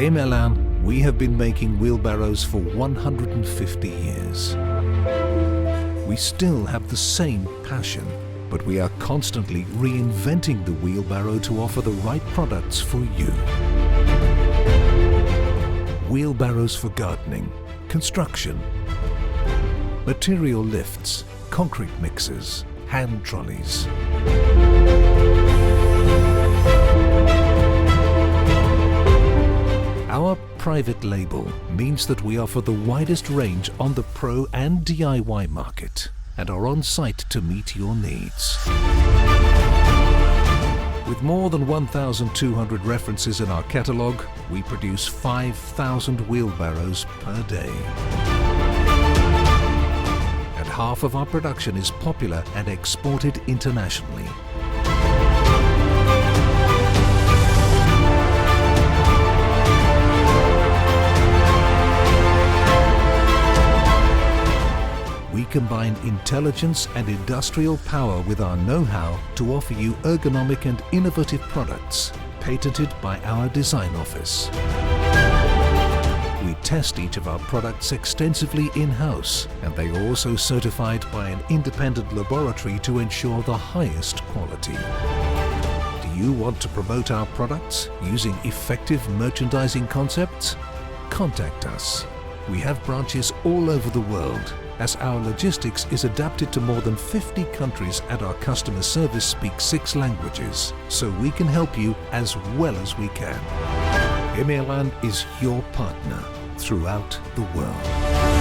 Haemmerlin, we have been making wheelbarrows for 150 years. We still have the same passion, but we are constantly reinventing the wheelbarrow to offer the right products for you. Wheelbarrows for gardening, construction, material lifts, concrete mixers, hand trolleys. Our private label means that we offer the widest range on the pro and DIY market and are on site to meet your needs. With more than 1,200 references in our catalogue, we produce 5,000 wheelbarrows per day. And half of our production is popular and exported internationally. We combine intelligence and industrial power with our know-how to offer you ergonomic and innovative products, patented by our design office. We test each of our products extensively in-house, and they are also certified by an independent laboratory to ensure the highest quality. Do you want to promote our products using effective merchandising concepts? Contact us. We have branches all over the world, as our logistics is adapted to more than 50 countries and our customer service speaks 6 languages, so we can help you as well as we can. Haemmerlin is your partner throughout the world.